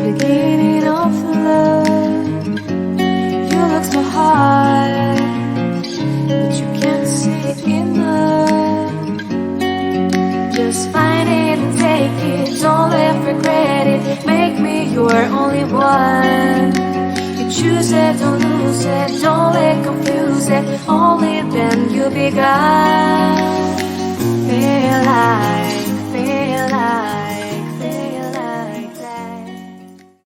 Beginning of love. You look so hard, but you can't see enough. Just find it and take it, don't let regret it. Make me your only one. You choose it, don't lose it, don't let confuse it. Only then you become realize.